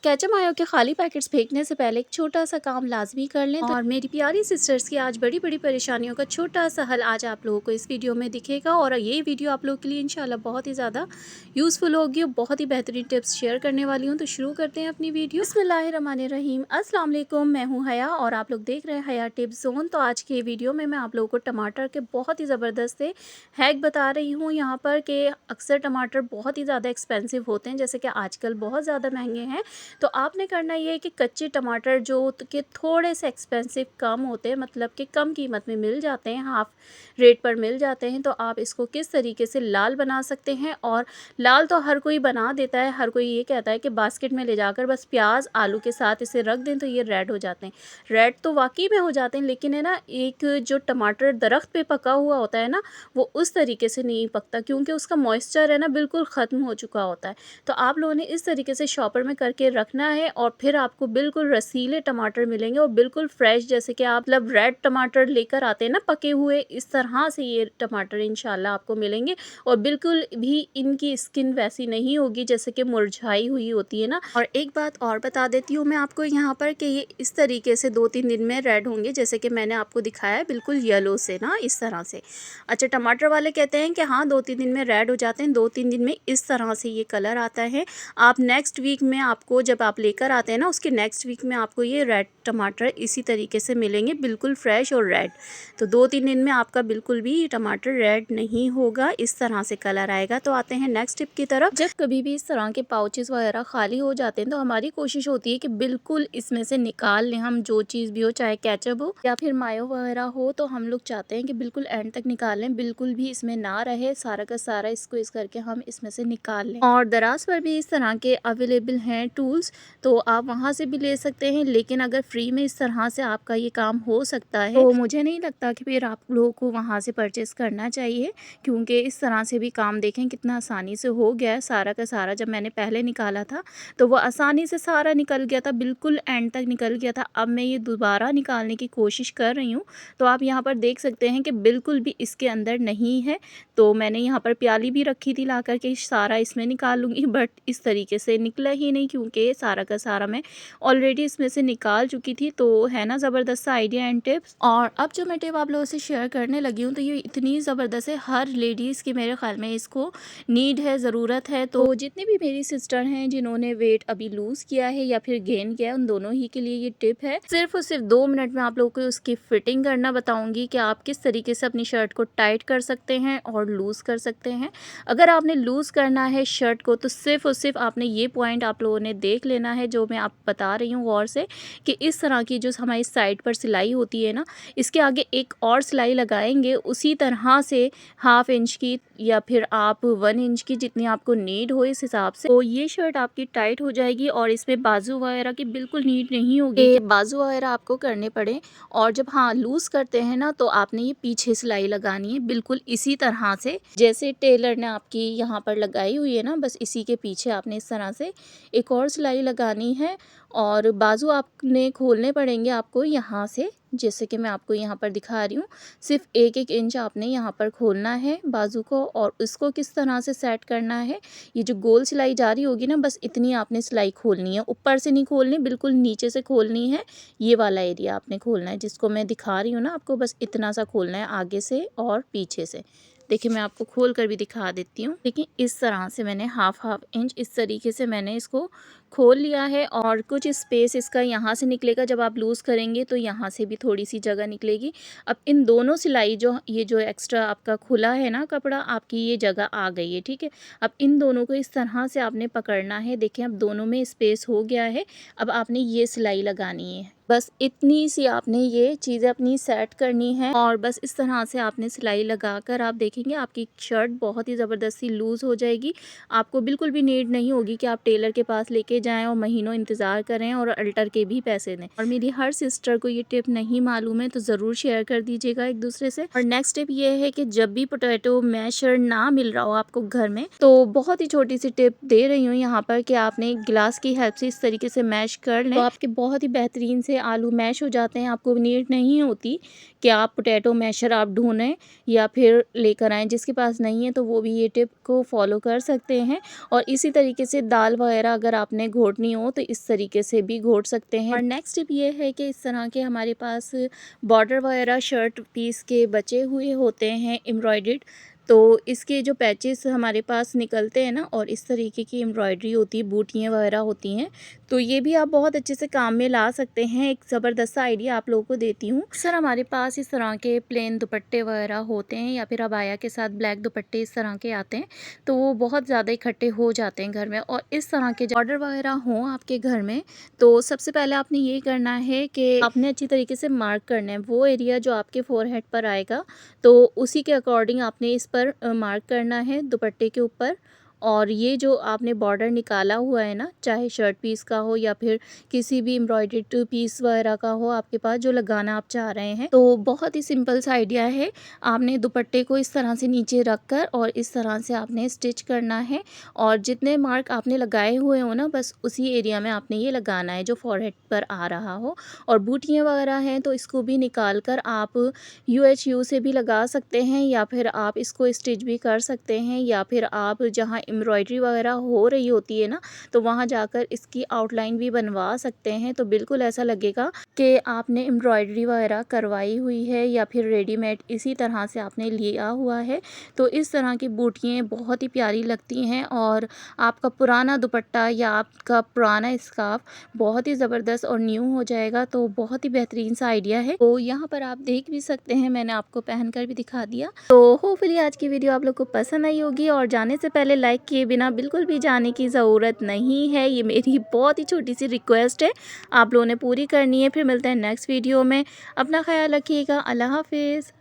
Ketchup मायो के खाली packets फेंकने से पहले एक छोटा सा काम लाजमी कर लें। और मेरी प्यारी सिस्टर्स की आज बड़ी बड़ी परेशानियों का छोटा सा हल आज आप लोगों को इस वीडियो में दिखेगा। और ये वीडियो आप लोगों के लिए इंशाल्लाह बहुत ही ज़्यादा यूज़फुल होगी और बहुत ही बेहतरीन टिप्स शेयर करने वाली हूँ। तो शुरू करते हैं अपनी वीडियो। बिस्मिल्लाहिर्रहमानिर्रहीम। अस्सलाम वालेकुम, मैं हूँ हया और आप लोग देख रहे हैं हया टिप्स जोन। तो आज के वीडियो में मैं आप लोगों को टमाटर के बहुत ही ज़बरदस्त से हैक बता रही हूँ यहाँ पर कि अक्सर टमाटर बहुत ही ज़्यादा एक्सपेंसिव होते हैं, जैसे कि आजकल बहुत ज़्यादा महंगे हैं। तो आपने करना ये है कि कच्चे टमाटर जो कि थोड़े से एक्सपेंसिव कम होते हैं, मतलब कि कम कीमत में मिल जाते हैं, हाफ रेट पर मिल जाते हैं, तो आप इसको किस तरीके से लाल बना सकते हैं। और लाल तो हर कोई बना देता है, हर कोई ये कहता है कि बास्केट में ले जाकर बस प्याज आलू के साथ इसे रख दें तो ये रेड हो जाते हैं। रेड तो वाकई में हो जाते हैं, लेकिन है ना, एक जो टमाटर दरख्त पे पका हुआ होता है ना, वो उस तरीके से नहीं पकता, क्योंकि उसका मॉइस्चर है ना बिल्कुल ख़त्म हो चुका होता है। तो आप लोगों ने इस तरीके से शॉपर में करके रखना है और फिर आपको बिल्कुल रसीले टमाटर मिलेंगे और बिल्कुल फ्रेश, जैसे कि आप मतलब रेड टमाटर लेकर आते हैं ना पके हुए, इस तरह से ये टमाटर इंशाल्लाह आपको मिलेंगे। और बिल्कुल भी इनकी स्किन वैसी नहीं होगी जैसे कि मुरझाई हुई होती है ना। और एक बात और बता देती हूँ मैं आपको यहाँ पर कि ये इस तरीके से 2-3 दिन में रेड होंगे, जैसे कि मैंने आपको दिखाया है, बिल्कुल येलो से ना, इस तरह से। अच्छा, टमाटर वाले कहते हैं कि हाँ 2-3 दिन में रेड हो जाते हैं, 2-3 दिन में इस तरह से ये कलर आता है। आप नेक्स्ट वीक में आपको जब आप लेकर आते हैं ना, उसके नेक्स्ट वीक में आपको ये रेड टमाटर इसी तरीके से मिलेंगे, बिल्कुल फ्रेश और रेड। तो 2-3 दिन में आपका बिल्कुल भी टमाटर रेड नहीं होगा, इस तरह से कलर आएगा। तो आते हैं नेक्स्ट टिप की तरफ। जब कभी भी इस तरह के पाउचेस वगैरह खाली हो जाते हैं तो हमारी कोशिश होती है कि बिल्कुल इसमें से निकाल लें हम, जो चीज़ भी हो, चाहे केचप हो या फिर मायो वगैरह हो, तो हम लोग चाहते हैं कि बिल्कुल एंड तक निकाल लें, बिल्कुल भी इसमें ना रहे, सारा का सारा इसको इस करके हम इसमें से निकाल लें। और दराज पर भी इस तरह के अवेलेबल हैं टूल्स, तो आप वहाँ से भी ले सकते हैं, लेकिन अगर फ्री में इस तरह से आपका ये काम हो सकता है तो मुझे नहीं लगता कि फिर आप लोगों को वहाँ से परचेस करना चाहिए, क्योंकि इस तरह से भी काम देखें कितना आसानी से हो गया है सारा का सारा। जब मैंने पहले निकाला था तो वो आसानी से सारा निकल गया था, बिल्कुल एंड तक निकल गया था। अब मैं ये दोबारा निकालने की कोशिश कर रही हूँ, तो आप यहाँ पर देख सकते हैं कि बिल्कुल भी इसके अंदर नहीं है। तो मैंने यहाँ पर प्याली भी रखी थी ला करके, सारा इसमें निकाल लूँगी, बट इस तरीके से निकला ही नहीं, क्योंकि सारा का सारा मैं ऑलरेडी इसमें से निकाल चुकी थी। तो है ना ज़बरदस्त आइडिया एंड टिप्स। और अब जो मैं टिप आप लोगों से शेयर करने लगी हूँ, तो ये इतनी ज़बरदस्त है, हर लेडीज़ की मेरे ख्याल में इसको नीड है, ज़रूरत है। तो जितनी भी मेरी सिस्टर हैं जिन्होंने वेट अभी लूज़ किया है या फिर गेन किया है, उन दोनों ही के लिए ये टिप है। सिर्फ और सिर्फ 2 मिनट में आप लोगों को उसकी फिटिंग करना बताऊंगी कि आप किस तरीके से अपनी शर्ट को टाइट कर सकते हैं और लूज़ कर सकते हैं। अगर आपने लूज़ करना है शर्ट को, तो सिर्फ और सिर्फ आपने ये पॉइंट आप लोगों ने देख लेना है जो मैं आप बता रही हूँ गौर से, कि इस तरह की जो हमारी साइड पर सिलाई होती है ना, इसके आगे एक और सिलाई लगाएंगे उसी तरह से, हाफ इंच की या फिर आप 1 इंच की, जितनी आपको नीड हो इस हिसाब से। तो ये शर्ट आपकी टाइट हो जाएगी और इसमें बाजू वगैरह की बिल्कुल नीड नहीं होगी कि बाजू वगैरह आपको करने पड़े। और जब हाँ लूज़ करते हैं ना, तो आपने ये पीछे सिलाई लगानी है, बिल्कुल इसी तरह से जैसे टेलर ने आपकी यहाँ पर लगाई हुई है ना, बस इसी के पीछे आपने इस तरह से एक और सिलाई लगानी है। और बाजू आपने खोलने पड़ेंगे आपको यहाँ से, जैसे कि मैं आपको यहाँ पर दिखा रही हूँ। सिर्फ 1-1 इंच आपने यहाँ पर खोलना है बाजू को, और उसको किस तरह से सेट करना है, ये जो गोल सिलाई जा रही होगी ना, बस इतनी आपने सिलाई खोलनी है, ऊपर से नहीं खोलनी, बिल्कुल नीचे से खोलनी है। ये वाला एरिया आपने खोलना है जिसको मैं दिखा रही हूँ ना, आपको बस इतना सा खोलना है आगे से और पीछे से। देखिए मैं आपको खोल कर भी दिखा देती हूँ। देखिए इस तरह से मैंने हाफ इंच इस तरीके से मैंने इसको खोल लिया है, और कुछ स्पेस इसका यहाँ से निकलेगा। जब आप लूज़ करेंगे तो यहाँ से भी थोड़ी सी जगह निकलेगी। अब इन दोनों सिलाई जो ये जो एक्स्ट्रा आपका खुला है ना कपड़ा, आपकी ये जगह आ गई है, ठीक है। अब इन दोनों को इस तरह से आपने पकड़ना है। देखिए अब दोनों में स्पेस हो गया है। अब आपने ये सिलाई लगानी है, बस इतनी सी आपने ये चीज़ें अपनी सेट करनी है, और बस इस तरह से आपने सिलाई लगाकर आप देखेंगे आपकी शर्ट बहुत ही ज़बरदस्ती लूज़ हो जाएगी। आपको बिल्कुल भी नीड नहीं होगी कि आप टेलर के पास लेके जाएं और महीनों इंतज़ार करें और अल्टर के भी पैसे दें। और मेरी हर सिस्टर को ये टिप नहीं मालूम है, तो ज़रूर शेयर कर दीजिएगा एक दूसरे से। और नेक्स्ट टिप ये है कि जब भी पोटैटो मैशर ना मिल रहा हो आपको घर में, तो बहुत ही छोटी सी टिप दे रही हूँ यहाँ पर कि आपने गिलास की हेल्प से इस तरीके से मैश कर लें, तो आपके बहुत ही बेहतरीन से आलू मैश हो जाते हैं, आपको नीड नहीं होती कि आप पोटैटो मैशर आप ढूँढें या फिर लेकर आएँ। जिसके पास नहीं है तो वो भी ये टिप को फॉलो कर सकते हैं। और इसी तरीके से दाल वगैरह अगर आपने घोटनी हो तो इस तरीके से भी घोट सकते हैं। और नेक्स्ट टिप ये है कि इस तरह के हमारे पास बॉर्डर वगैरह शर्ट पीस के बचे हुए होते हैं एम्ब्रॉयडर्ड, तो इसके जो पैचेस हमारे पास निकलते हैं ना, और इस तरीके की एम्ब्रॉयडरी होती है, बूटियाँ वगैरह होती हैं, तो ये भी आप बहुत अच्छे से काम में ला सकते हैं। एक ज़बरदस्त आइडिया आप लोगों को देती हूँ। अक्सर हमारे पास इस तरह के प्लेन दुपट्टे वगैरह होते हैं या फिर अबाया के साथ ब्लैक दुपट्टे इस तरह के आते हैं, तो वो बहुत ज़्यादा इकट्ठे हो जाते हैं घर में। और इस तरह के बॉर्डर वगैरह हों आपके घर में, तो सबसे पहले आपने ये करना है कि आपने अच्छी तरीके से मार्क करना है वो एरिया जो आपके फोरहेड पर आएगा, तो उसी के अकॉर्डिंग आपने इस पर मार्क करना है दुपट्टे के ऊपर। और ये जो आपने बॉर्डर निकाला हुआ है ना, चाहे शर्ट पीस का हो या फिर किसी भी एम्ब्रॉयडर्ड पीस वगैरह का हो आपके पास जो लगाना आप चाह रहे हैं, तो बहुत ही सिंपल सा आइडिया है। आपने दुपट्टे को इस तरह से नीचे रख कर और इस तरह से आपने स्टिच करना है, और जितने मार्क आपने लगाए हुए हो ना, बस उसी एरिया में आपने ये लगाना है जो फॉरहेड पर आ रहा हो। और बूटियाँ वगैरह हैं तो इसको भी निकाल कर आप UHU से भी लगा सकते हैं, या फिर आप इसको स्टिच भी कर सकते हैं, या फिर आप जहाँ एम्ब्रॉयडरी वगैरह हो रही होती है ना, तो वहाँ जाकर इसकी आउटलाइन भी बनवा सकते हैं। तो बिल्कुल ऐसा लगेगा कि आपने एम्ब्रॉयडरी वगैरह करवाई हुई है या फिर रेडीमेड इसी तरह से आपने लिया हुआ है। तो इस तरह की बूटियाँ बहुत ही प्यारी लगती हैं, और आपका पुराना दुपट्टा या आपका पुराना स्कार्फ बहुत ही ज़बरदस्त और न्यू हो जाएगा। तो बहुत ही बेहतरीन सा आइडिया है। तो यहाँ पर आप देख भी सकते हैं, मैंने आपको पहन कर भी दिखा दिया। तो होपफुली आज की वीडियो आप लोग को पसंद आई होगी, और जाने से पहले लाइक किए बिना बिल्कुल भी जाने की ज़रूरत नहीं है। ये मेरी बहुत ही छोटी सी रिक्वेस्ट है, आप लोगों ने पूरी करनी है। फिर मिलते हैं नेक्स्ट वीडियो में। अपना ख्याल रखिएगा। अल्लाह हाफिज़।